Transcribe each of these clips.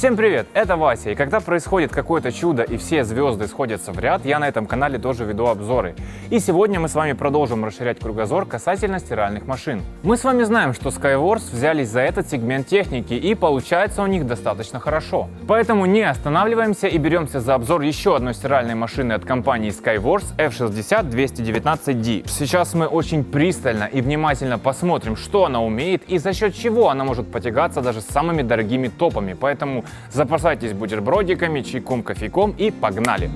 Всем привет, это Вася, и когда происходит какое-то чудо и все звезды сходятся в ряд, я на этом канале тоже веду обзоры. И сегодня мы с вами продолжим расширять кругозор касательно стиральных машин. Мы с вами знаем, что Skyworth взялись за этот сегмент техники, и получается у них достаточно хорошо. Поэтому не останавливаемся и беремся за обзор еще одной стиральной машины от компании Skyworth F60-219D. Сейчас мы очень пристально и внимательно посмотрим, что она умеет и за счет чего она может потягаться даже с самыми дорогими топами. Поэтому запасайтесь бутербродиками, чайком, кофейком и погнали!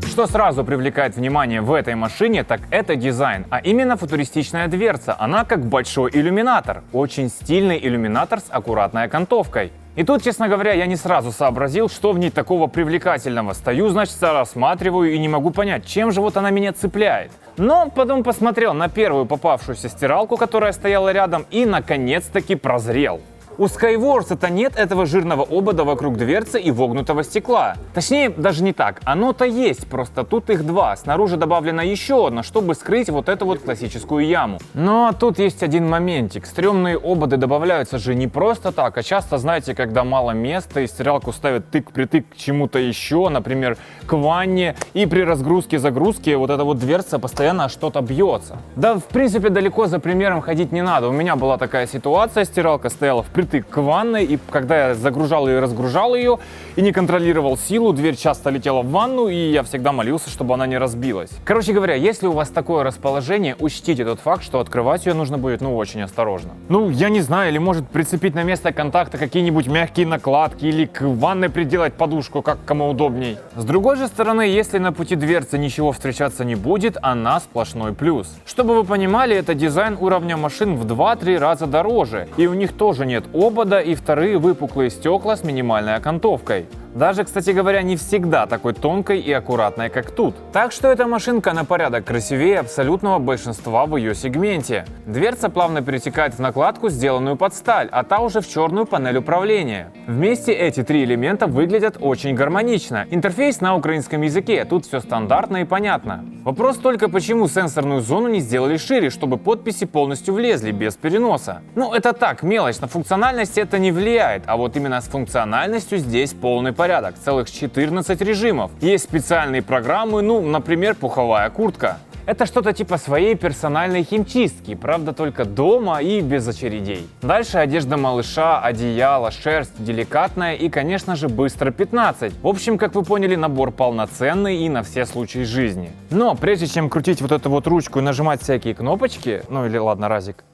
Что сразу привлекает внимание в этой машине, так это дизайн, а именно футуристичная дверца. Она как большой иллюминатор, очень стильный иллюминатор с аккуратной окантовкой. И тут, честно говоря, я не сразу сообразил, что в ней такого привлекательного. Стою, значит, рассматриваю и не могу понять, чем же вот она меня цепляет. Но потом посмотрел на первую попавшуюся стиралку, которая стояла рядом, и наконец-таки прозрел. У Skyworth нет этого жирного обода вокруг дверцы и вогнутого стекла. Точнее, даже не так. Оно-то есть, просто тут их два. Снаружи добавлено еще одно, чтобы скрыть вот эту вот классическую яму. Но тут есть один моментик. Стрёмные ободы добавляются же не просто так, а часто, знаете, когда мало места и стиралку ставят тык-притык к чему-то еще, например, к ванне, и при разгрузке-загрузке вот эта вот дверца постоянно что-то бьется. Да, в принципе, далеко за примером ходить не надо. У меня была такая ситуация, стиралка стояла впритык к ванной, и когда я загружал и разгружал ее и не контролировал силу, дверь часто летела в ванну, и я всегда молился, чтобы она не разбилась. Короче говоря, если у вас такое расположение, учтите тот факт, что открывать ее нужно будет, очень осторожно. Я не знаю, или может прицепить на место контакта какие-нибудь мягкие накладки, или к ванной приделать подушку, как кому удобней. С другой же стороны, если на пути дверцы ничего встречаться не будет, она сплошной плюс. Чтобы вы понимали, это дизайн уровня машин в 2-3 раза дороже, и у них тоже нет обода и вторые выпуклые стекла с минимальной окантовкой. Даже, кстати говоря, не всегда такой тонкой и аккуратной, как тут. Так что эта машинка на порядок красивее абсолютного большинства в ее сегменте. Дверца плавно перетекает в накладку, сделанную под сталь, а та уже в черную панель управления. Вместе эти три элемента выглядят очень гармонично. Интерфейс на украинском языке, тут все стандартно и понятно. Вопрос только, почему сенсорную зону не сделали шире, чтобы подписи полностью влезли, без переноса. Это так, мелочь, на функциональность это не влияет, а вот именно с функциональностью здесь полный порядок, целых 14 режимов. Есть специальные программы, например, пуховая куртка. Это что-то типа своей персональной химчистки, правда только дома и без очередей. Дальше одежда малыша, одеяло, шерсть, деликатная и, конечно же, быстро 15. В общем, как вы поняли, набор полноценный и на все случаи жизни. Но прежде чем крутить вот эту вот ручку и нажимать всякие кнопочки, или ладно, Разик.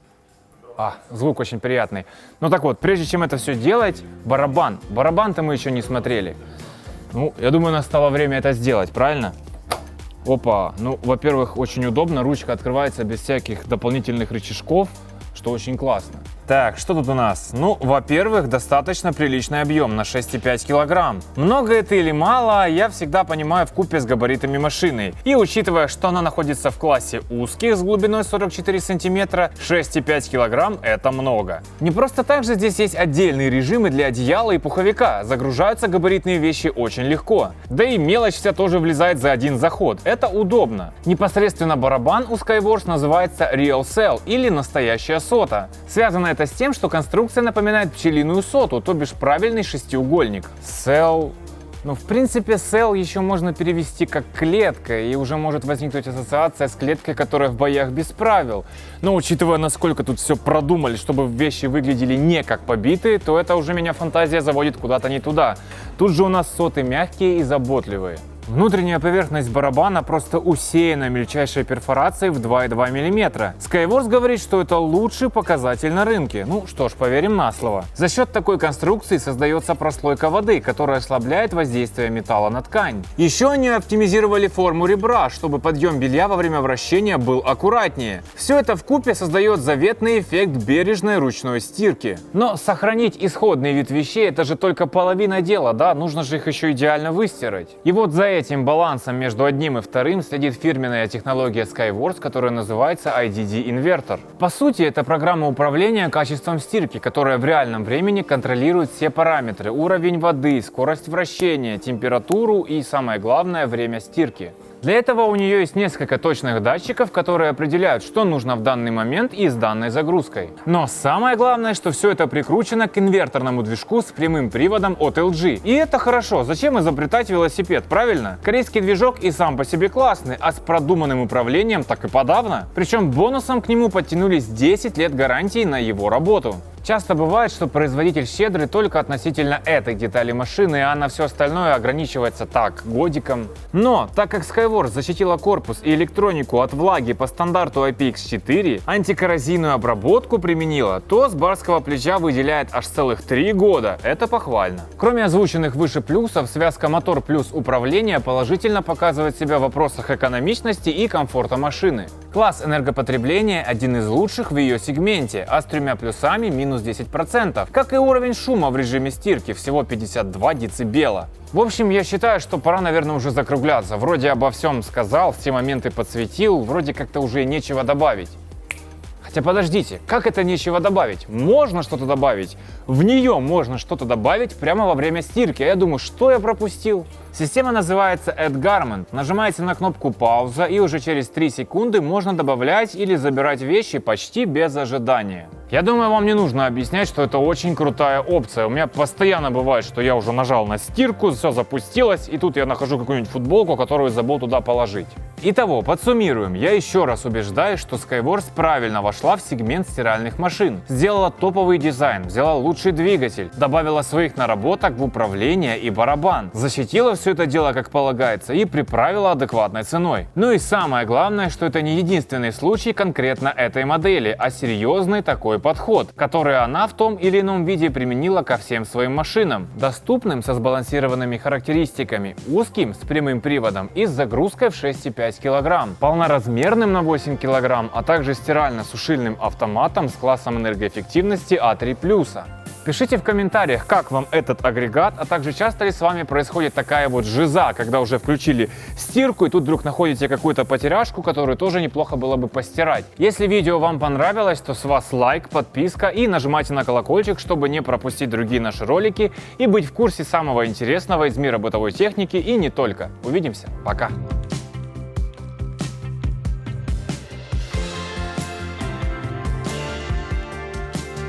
Звук очень приятный. Так вот, прежде чем это все делать, барабан. Барабан-то мы еще не смотрели. Я думаю, настало время это сделать, правильно? Опа, во-первых, очень удобно, ручка открывается без всяких дополнительных рычажков, что очень классно. Так, что тут у нас? Во-первых, достаточно приличный объем на 6,5 килограмм. Много это или мало, я всегда понимаю вкупе с габаритами машины. И учитывая, что она находится в классе узких с глубиной 44 сантиметра, 6,5 килограмм это много. Не просто так же здесь есть отдельные режимы для одеяла и пуховика. Загружаются габаритные вещи очень легко. Да и мелочь вся тоже влезает за один заход. Это удобно. Непосредственно барабан у Skyworth называется Real Cell или настоящая сота. Связано это с тем, что конструкция напоминает пчелиную соту, то бишь правильный шестиугольник. Cell. В принципе, cell еще можно перевести как клетка, и уже может возникнуть ассоциация с клеткой, которая в боях без правил. Но учитывая, насколько тут все продумали, чтобы вещи выглядели не как побитые, то это уже меня фантазия заводит куда-то не туда. Тут же у нас соты мягкие и заботливые. Внутренняя поверхность барабана просто усеяна мельчайшей перфорацией в 2,2 мм. Skyworth говорит, что это лучший показатель на рынке. Что ж, поверим на слово. За счет такой конструкции создается прослойка воды, которая ослабляет воздействие металла на ткань. Еще они оптимизировали форму ребра, чтобы подъем белья во время вращения был аккуратнее. Все это вкупе создает заветный эффект бережной ручной стирки. Но сохранить исходный вид вещей — это же только половина дела, да? Нужно же их еще идеально выстирать. И вот за этим балансом между одним и вторым следит фирменная технология Skyworth, которая называется IDD Inverter. По сути, это программа управления качеством стирки, которая в реальном времени контролирует все параметры: уровень воды, скорость вращения, температуру и, самое главное, время стирки. Для этого у нее есть несколько точных датчиков, которые определяют, что нужно в данный момент и с данной загрузкой. Но самое главное, что все это прикручено к инверторному движку с прямым приводом от LG. И это хорошо, зачем изобретать велосипед, правильно? Корейский движок и сам по себе классный, а с продуманным управлением так и подавно. Причем бонусом к нему подтянулись 10 лет гарантии на его работу. Часто бывает, что производитель щедрый только относительно этой детали машины, а на все остальное ограничивается так, годиком. Но, так как Skyworth защитила корпус и электронику от влаги по стандарту IPX4, антикоррозийную обработку применила, то с барского плеча выделяет аж целых 3 года. Это похвально. Кроме озвученных выше плюсов, связка мотор плюс управление положительно показывает себя в вопросах экономичности и комфорта машины. Класс энергопотребления один из лучших в ее сегменте, а с 3 плюсами минус 10%, как и уровень шума в режиме стирки, всего 52 дБ. В общем, я считаю, что пора, наверное, уже закругляться. Вроде обо всем сказал, все моменты подсветил, вроде как-то уже нечего добавить. Хотя подождите, как это нечего добавить? Можно что-то добавить. В нее можно что-то добавить прямо во время стирки. А я думаю, что я пропустил? Система называется Add Garment. Нажимаете на кнопку пауза, и уже через 3 секунды можно добавлять или забирать вещи почти без ожидания. Я думаю, вам не нужно объяснять, что это очень крутая опция. У меня постоянно бывает, что я уже нажал на стирку, все запустилось, и тут я нахожу какую-нибудь футболку, которую забыл туда положить. Итого, подсуммируем. Я еще раз убеждаюсь, что Skyworth правильно вошла в сегмент стиральных машин. Сделала топовый дизайн, взяла лучший двигатель, добавила своих наработок в управление и барабан, защитила все это дело как полагается и приправила адекватной ценой. Ну и самое главное, что это не единственный случай конкретно этой модели, а серьезный такой подход, который она в том или ином виде применила ко всем своим машинам, доступным со сбалансированными характеристиками, узким с прямым приводом и с загрузкой в 6,5 кг, полноразмерным на 8 кг, а также стирально-сушильным автоматом с классом энергоэффективности А3+. Пишите в комментариях, как вам этот агрегат, а также часто ли с вами происходит такая вот жиза, когда уже включили стирку и тут вдруг находите какую-то потеряшку, которую тоже неплохо было бы постирать. Если видео вам понравилось, то с вас лайк, подписка и нажимайте на колокольчик, чтобы не пропустить другие наши ролики и быть в курсе самого интересного из мира бытовой техники и не только. Увидимся, пока!